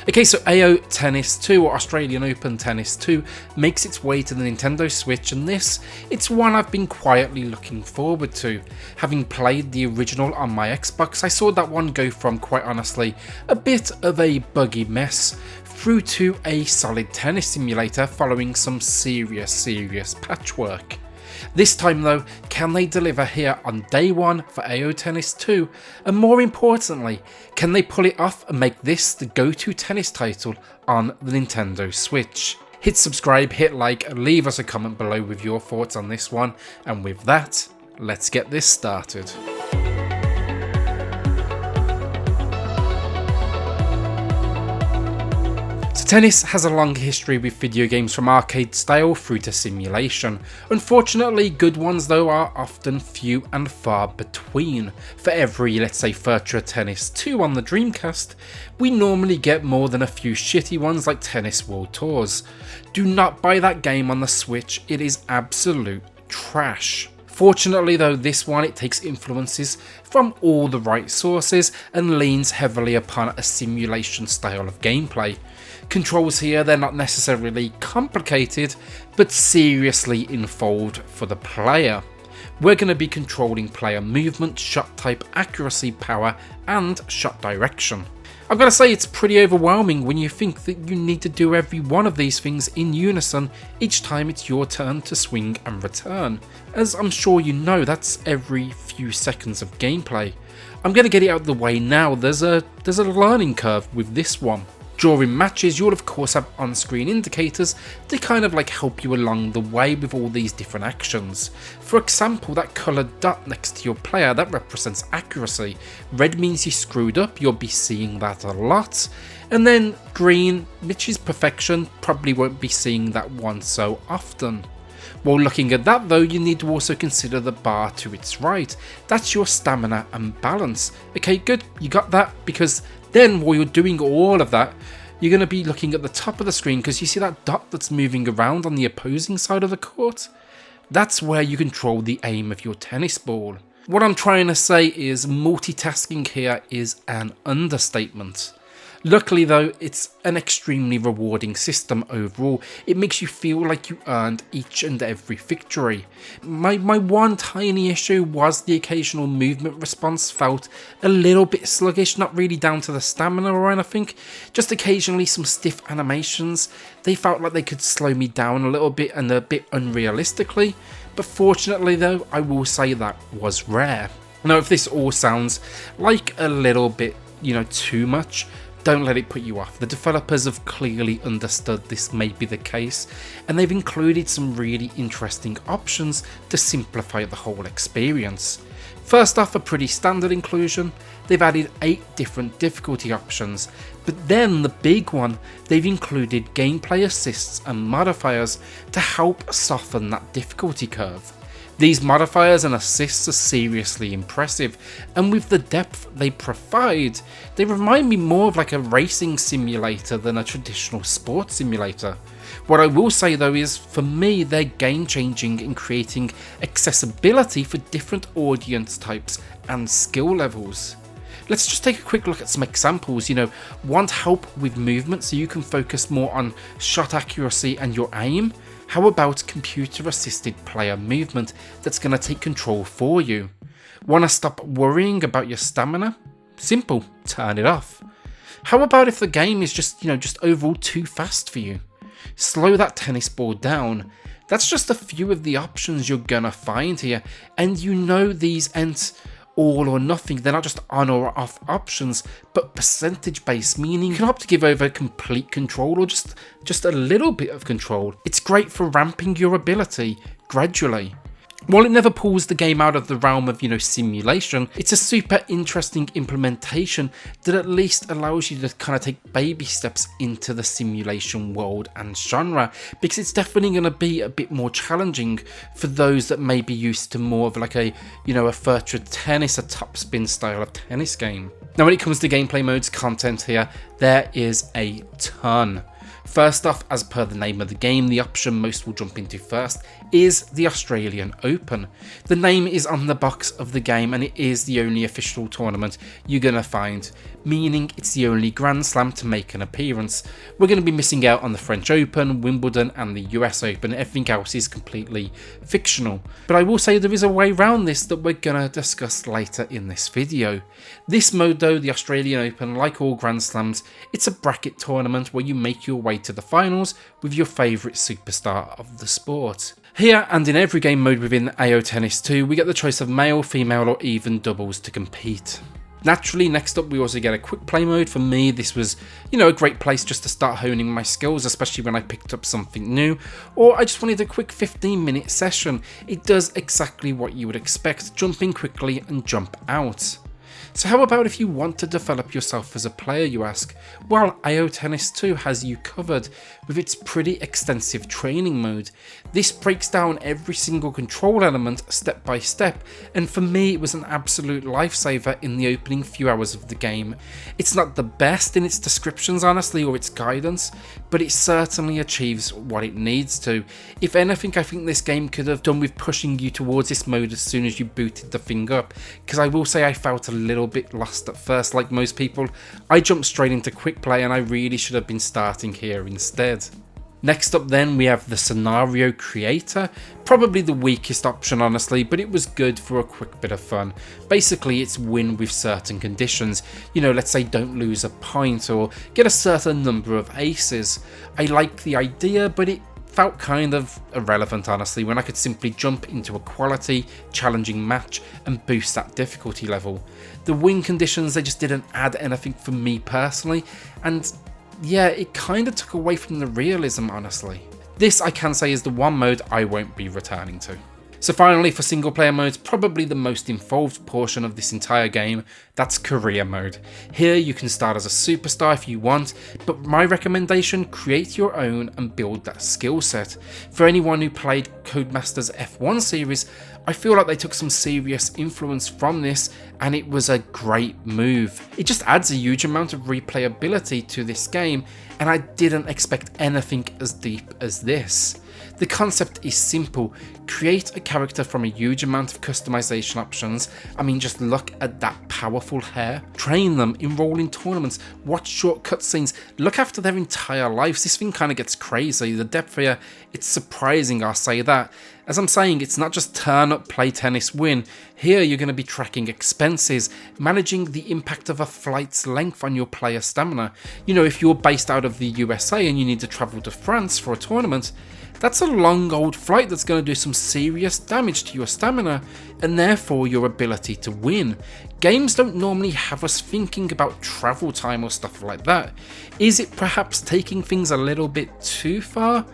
Okay, so AO Tennis 2 or Australian Open Tennis 2 makes its way to the Nintendo Switch, and it's one I've been quietly looking forward to. Having played the original on my Xbox, I saw that one go from, quite honestly, a bit of a buggy mess through to a solid tennis simulator following some serious patchwork. This time though, can they deliver here on day one for AO Tennis 2? And more importantly, can they pull it off and make this the go-to tennis title on the Nintendo Switch? Hit subscribe, hit like, and leave us a comment below with your thoughts on this one. And with that, let's get this started. Tennis has a long history with video games from arcade style through to simulation. Unfortunately, good ones though are often few and far between. For every, let's say, Virtua Tennis 2 on the Dreamcast, we normally get more than a few shitty ones like Tennis World Tours. Do not buy that game on the Switch, it is absolute trash. Fortunately though, this one, it takes influences from all the right sources and leans heavily upon a simulation style of gameplay. Controls here, they're not necessarily complicated, but seriously involved for the player. We're going to be controlling player movement, shot type, accuracy, power, and shot direction. I've got to say, it's pretty overwhelming when you think that you need to do every one of these things in unison each time it's your turn to swing and return. As I'm sure you know, that's every few seconds of gameplay. I'm going to get it out of the way now. There's a learning curve with this one. During matches, you'll of course have on-screen indicators to kind of like help you along the way with all these different actions. For example, that coloured dot next to your player, that represents accuracy. Red means you screwed up, you'll be seeing that a lot. And then green, which is perfection, probably won't be seeing that one so often. While looking at that though, you need to also consider the bar to its right. That's your stamina and balance. Okay, good, you got that, because then while you're doing all of that, you're going to be looking at the top of the screen because you see that dot that's moving around on the opposing side of the court? That's where you control the aim of your tennis ball. What I'm trying to say is multitasking here is an understatement. Luckily though, it's an extremely rewarding system overall. It makes you feel like you earned each and every victory. My one tiny issue was the occasional movement response felt a little bit sluggish, not really down to the stamina or anything, just occasionally some stiff animations. They felt like they could slow me down a little bit and a bit unrealistically, but fortunately though, I will say that was rare. Now if this all sounds like a little bit, too much, don't let it put you off. The developers have clearly understood this may be the case, and they've included some really interesting options to simplify the whole experience. First off, a pretty standard inclusion, they've added 8 different difficulty options, but then the big one, they've included gameplay assists and modifiers to help soften that difficulty curve. These modifiers and assists are seriously impressive, and with the depth they provide, they remind me more of like a racing simulator than a traditional sports simulator. What I will say though is, for me, they're game changing in creating accessibility for different audience types and skill levels. Let's just take a quick look at some examples. Want help with movement so you can focus more on shot accuracy and your aim? How about computer assisted player movement that's going to take control for you? Want to stop worrying about your stamina? Simple, turn it off. How about if the game is just overall too fast for you? Slow that tennis ball down. That's just a few of the options you're going to find here, and these aren't all or nothing. They're not just on or off options, but percentage based, meaning you can opt to give over complete control or just a little bit of control. It's great for ramping your ability gradually. While it never pulls the game out of the realm of, simulation, it's a super interesting implementation that at least allows you to kind of take baby steps into the simulation world and genre, because it's definitely going to be a bit more challenging for those that may be used to more of like a Virtua Tennis, a topspin style of tennis game. Now when it comes to gameplay modes content here, there is a ton. First off, as per the name of the game, the option most will jump into first is the Australian Open. The name is on the box of the game and it is the only official tournament you're going to find, meaning it's the only Grand Slam to make an appearance. We're going to be missing out on the French Open, Wimbledon and the US Open. Everything else is completely fictional. But I will say there is a way around this that we're going to discuss later in this video. This mode though, the Australian Open, like all Grand Slams, it's a bracket tournament where you make your way to the finals with your favourite superstar of the sport. Here and in every game mode within AO Tennis 2, we get the choice of male, female or even doubles to compete. Naturally, next up we also get a quick play mode. For me, this was, a great place just to start honing my skills, especially when I picked up something new, or I just wanted a quick 15-minute session. It does exactly what you would expect, jump in quickly and jump out. So how about if you want to develop yourself as a player, you ask? Well, AO Tennis 2 has you covered with its pretty extensive training mode. This breaks down every single control element step by step, and for me it was an absolute lifesaver in the opening few hours of the game. It's not the best in its descriptions honestly, or its guidance, but it certainly achieves what it needs to. If anything, I think this game could have done with pushing you towards this mode as soon as you booted the thing up, because I will say I felt a little bit lost at first. Like most people, I jumped straight into quick play and I really should have been starting here instead. Next up then we have the Scenario Creator, probably the weakest option honestly, but it was good for a quick bit of fun. Basically it's win with certain conditions, let's say don't lose a point or get a certain number of aces. I like the idea, but it felt kind of irrelevant honestly when I could simply jump into a quality, challenging match and boost that difficulty level. The win conditions, they just didn't add anything for me personally, and yeah, it kind of took away from the realism honestly. This I can say is the one mode I won't be returning to. So finally, for single player modes, probably the most involved portion of this entire game, that's career mode. Here you can start as a superstar if you want, but my recommendation, create your own and build that skill set. For anyone who played Codemasters F1 series, I feel like they took some serious influence from this and it was a great move. It just adds a huge amount of replayability to this game and I didn't expect anything as deep as this. The concept is simple. Create a character from a huge amount of customization options. I mean, just look at that powerful hair. Train them, enroll in tournaments, watch short cutscenes, look after their entire lives. This thing kind of gets crazy. The depth here, it's surprising, I'll say that. As I'm saying, it's not just turn up, play tennis, win. Here you're going to be tracking expenses, managing the impact of a flight's length on your player stamina. If you're based out of the USA and you need to travel to France for a tournament, that's a long old flight that's going to do some serious damage to your stamina and therefore your ability to win. Games don't normally have us thinking about travel time or stuff like that. Is it perhaps taking things a little bit too far?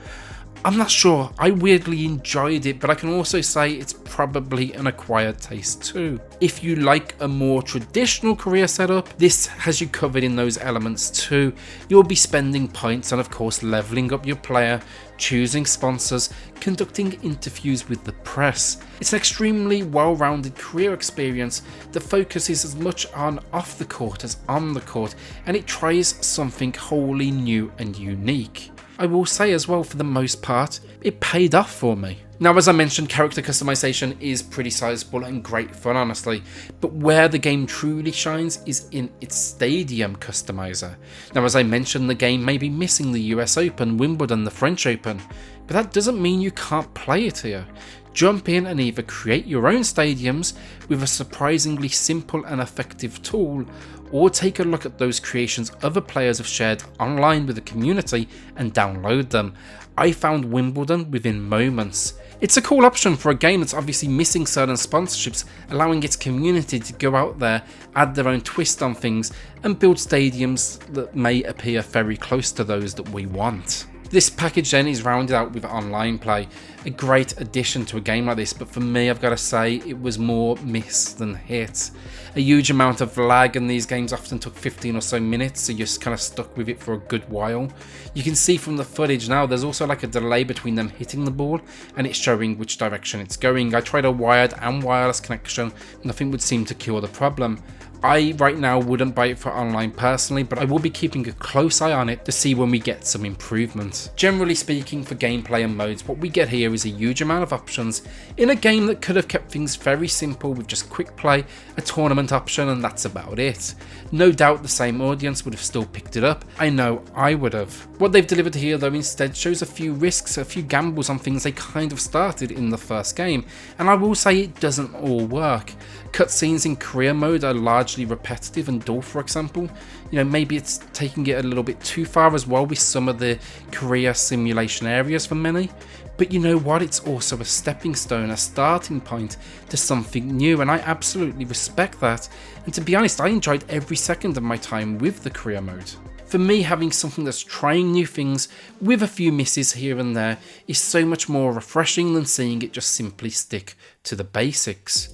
I'm not sure. I weirdly enjoyed it, but I can also say it's probably an acquired taste too. If you like a more traditional career setup, this has you covered in those elements too. You'll be spending points and of course leveling up your player, choosing sponsors, conducting interviews with the press. It's an extremely well-rounded career experience that focuses as much on off the court as on the court, and it tries something wholly new and unique. I will say as well, for the most part, it paid off for me. Now, as I mentioned, character customization is pretty sizable and great fun, honestly, but where the game truly shines is in its stadium customizer. Now, as I mentioned, the game may be missing the US Open, Wimbledon, the French Open, but that doesn't mean you can't play it here. Jump in and either create your own stadiums with a surprisingly simple and effective tool, or take a look at those creations other players have shared online with the community and download them. I found Wimbledon within moments. It's a cool option for a game that's obviously missing certain sponsorships, allowing its community to go out there, add their own twist on things, and build stadiums that may appear very close to those that we want. This package then is rounded out with online play, a great addition to a game like this, but for me I've got to say it was more miss than hit. A huge amount of lag, and these games often took 15 or so minutes, so you're just kind of stuck with it for a good while. You can see from the footage now there's also like a delay between them hitting the ball and it's showing which direction it's going. I tried a wired and wireless connection, nothing would seem to cure the problem. I right now wouldn't buy it for online personally, but I will be keeping a close eye on it to see when we get some improvements. Generally speaking, for gameplay and modes, what we get here is a huge amount of options in a game that could have kept things very simple with just quick play, a tournament option, and that's about it. No doubt the same audience would have still picked it up. I know I would have. What they've delivered here though instead shows a few risks, a few gambles on things they kind of started in the first game, and I will say it doesn't all work. Cutscenes in career mode are largely repetitive and dull, for example. You know, maybe it's taking it a little bit too far as well with some of the career simulation areas for many. But you know what, it's also a stepping stone, a starting point to something new, and I absolutely respect that. And to be honest, I enjoyed every second of my time with the career mode. For me, having something that's trying new things with a few misses here and there is so much more refreshing than seeing it just simply stick to the basics.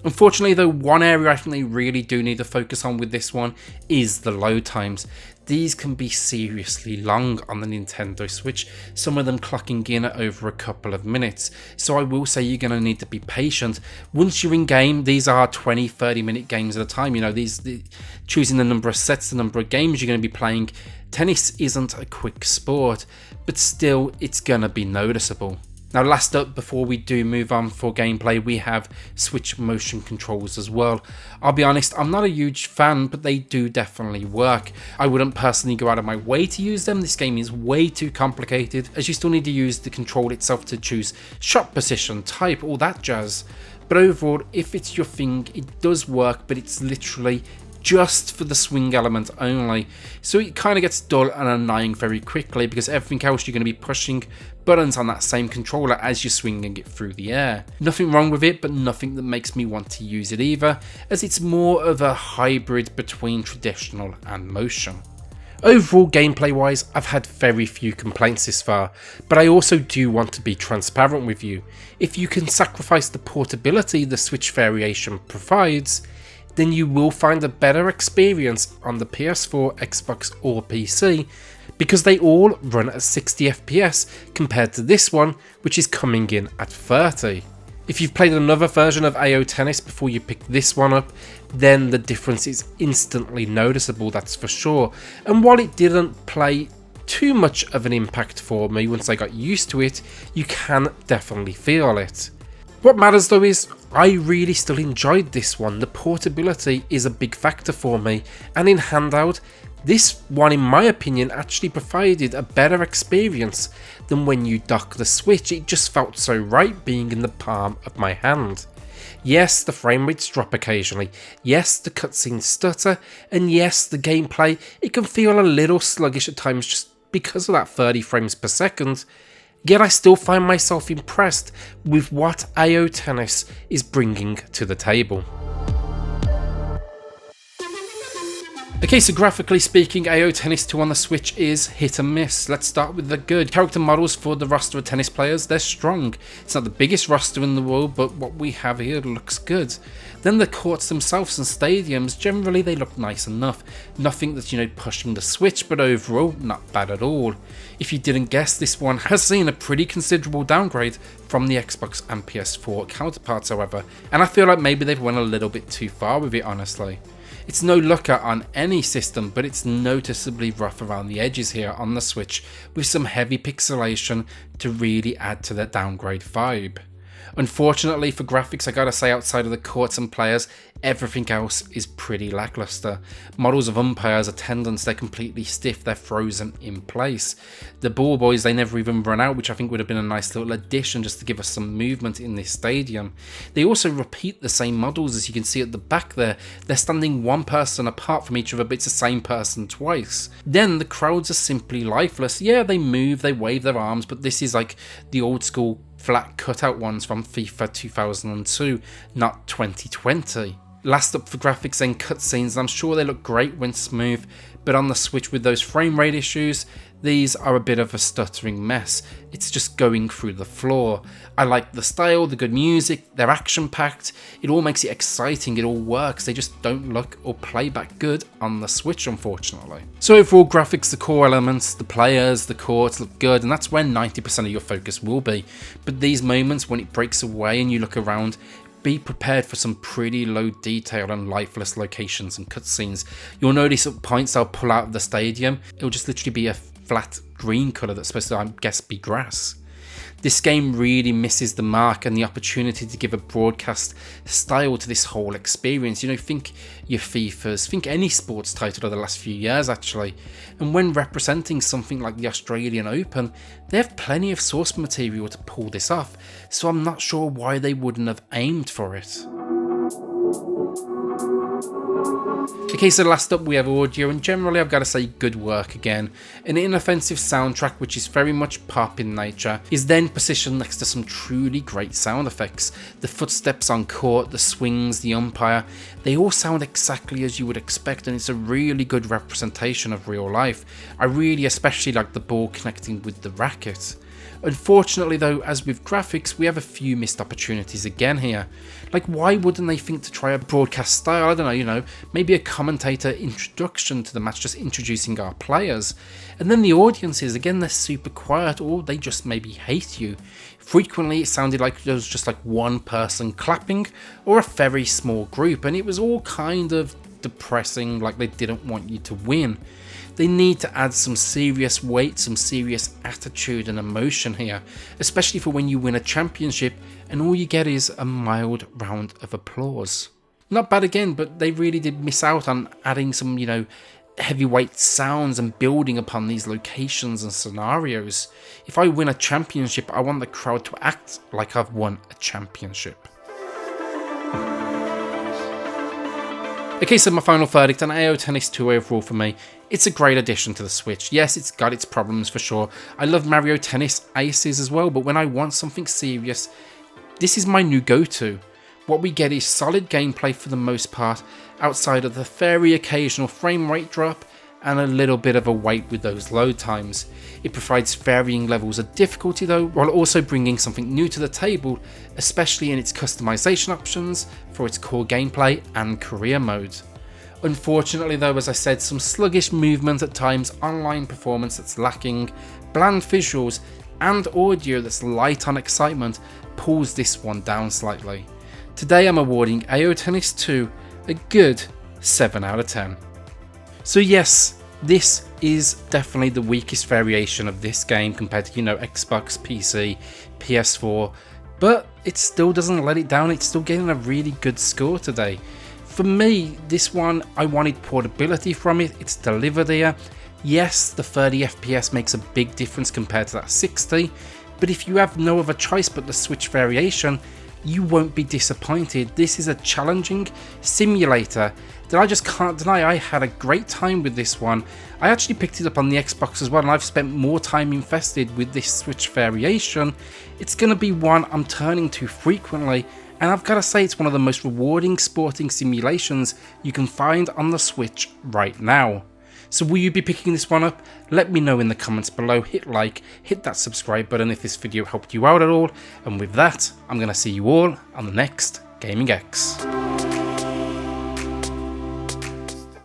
Unfortunately though, one area I think they really do need to focus on with this one is the load times. These can be seriously long on the Nintendo Switch, some of them clocking in at over a couple of minutes. So I will say you're going to need to be patient. Once you're in game, these are 20-30 minute games at a time. You know, choosing the number of sets, the number of games you're going to be playing. Tennis isn't a quick sport, but still it's going to be noticeable. Now last up, before we do move on for gameplay, we have Switch motion controls as well. I'll be honest, I'm not a huge fan, but they do definitely work. I wouldn't personally go out of my way to use them. This game is way too complicated, as you still need to use the control itself to choose shot position, type, all that jazz. But overall, if it's your thing, it does work, but it's literally just for the swing element only, so it kind of gets dull and annoying very quickly because everything else you're going to be pushing buttons on that same controller as you're swinging it through the air. Nothing wrong with it, but nothing that makes me want to use it either, as it's more of a hybrid between traditional and motion. Overall, gameplay wise, I've had very few complaints this far, but I also do want to be transparent with you. If you can sacrifice the portability the Switch variation provides, then you will find a better experience on the PS4, Xbox or PC, because they all run at 60 FPS compared to this one, which is coming in at 30. If you've played another version of AO Tennis before you pick this one up, then the difference is instantly noticeable, that's for sure. And while it didn't play too much of an impact for me once I got used to it, you can definitely feel it. What matters though is, I really still enjoyed this one. The portability is a big factor for me, and in handheld, this one in my opinion actually provided a better experience than when you dock the Switch. It just felt so right being in the palm of my hand. Yes, the frame rates drop occasionally, yes the cutscenes stutter, and yes the gameplay, it can feel a little sluggish at times just because of that 30 frames per second. Yet I still find myself impressed with what AO Tennis is bringing to the table. Okay, so graphically speaking, AO Tennis 2 on the Switch is hit and miss. Let's start with the good. Character models for the roster of tennis players, they're strong. It's not the biggest roster in the world, but what we have here looks good. Then the courts themselves and stadiums, generally they look nice enough. Nothing that's, pushing the Switch, but overall, not bad at all. If you didn't guess, this one has seen a pretty considerable downgrade from the Xbox and PS4 counterparts, however, and I feel like maybe they've went a little bit too far with it, honestly. It's no looker on any system, but it's noticeably rough around the edges here on the Switch, with some heavy pixelation to really add to that downgrade vibe. Unfortunately for graphics, I gotta say, outside of the courts and players, everything else is pretty lackluster. Models of umpires, attendants, they're completely stiff, they're frozen in place. The ball boys, they never even run out, which I think would have been a nice little addition just to give us some movement in this stadium. They also repeat the same models, as you can see at the back there. They're standing one person apart from each other, but it's the same person twice. Then the crowds are simply lifeless. Yeah, they move, they wave their arms, but this is like the old school flat cutout ones from FIFA 2002, not 2020. Last up for graphics and cutscenes, I'm sure they look great when smooth, but on the Switch with those frame rate issues, these are a bit of a stuttering mess. It's just going through the floor. I like the style, the good music, they're action packed, it all makes it exciting, it all works, they just don't look or play back good on the Switch, unfortunately. So overall, graphics, the core elements, the players, the courts look good, and that's where 90% of your focus will be. But these moments when it breaks away and you look around, be prepared for some pretty low detail and lifeless locations and cutscenes. You'll notice at points I'll pull out of the stadium, it'll just literally be a flat green colour that's supposed to, I guess, be grass. This game really misses the mark and the opportunity to give a broadcast style to this whole experience. You know, think your FIFAs, think any sports title of the last few years actually. And when representing something like the Australian Open, they have plenty of source material to pull this off, so I'm not sure why they wouldn't have aimed for it. Okay, so last up we have audio, and generally I've got to say good work again. An inoffensive soundtrack which is very much pop in nature is then positioned next to some truly great sound effects. The footsteps on court, the swings, the umpire, they all sound exactly as you would expect, and it's a really good representation of real life. I really especially like the ball connecting with the racket. Unfortunately though, as with graphics, we have a few missed opportunities again here. Like, why wouldn't they think to try a broadcast style? I don't know, you know, maybe a commentator introduction to the match, just introducing our players. And then the audiences, again, they're super quiet, or they just maybe hate you. Frequently it sounded like there was just like one person clapping, or a very small group, and it was all kind of depressing, like they didn't want you to win. They need to add some serious weight, some serious attitude and emotion here, especially for when you win a championship and all you get is a mild round of applause. Not bad again, but they really did miss out on adding some, you know, heavyweight sounds and building upon these locations and scenarios. If I win a championship, I want the crowd to act like I've won a championship. Okay, so my final verdict on AO Tennis 2 overall for me. It's a great addition to the Switch. Yes, it's got its problems for sure. I love Mario Tennis Aces as well, but when I want something serious, this is my new go-to. What we get is solid gameplay for the most part, outside of the very occasional frame rate drop and a little bit of a wait with those load times. It provides varying levels of difficulty though, while also bringing something new to the table, especially in its customization options for its core gameplay and career mode. Unfortunately though, as I said, some sluggish movement at times, online performance that's lacking, bland visuals, and audio that's light on excitement pulls this one down slightly. Today I'm awarding AO Tennis 2 a good 7 out of 10. So yes, this is definitely the weakest variation of this game compared to, you know, Xbox, PC, PS4, but it still doesn't let it down. It's still getting a really good score today. For me, this one, I wanted portability from it. It's delivered here. Yes, the 30 FPS makes a big difference compared to that 60, but if you have no other choice but the Switch variation, you won't be disappointed. This is a challenging simulator that I just can't deny. I had a great time with this one. I actually picked it up on the Xbox as well, and I've spent more time invested with this Switch variation. It's going to be one I'm turning to frequently, and I've got to say it's one of the most rewarding sporting simulations you can find on the Switch right now. So will you be picking this one up? Let me know in the comments below. Hit like, hit that subscribe button if this video helped you out at all. And with that, I'm going to see you all on the next Gaming X.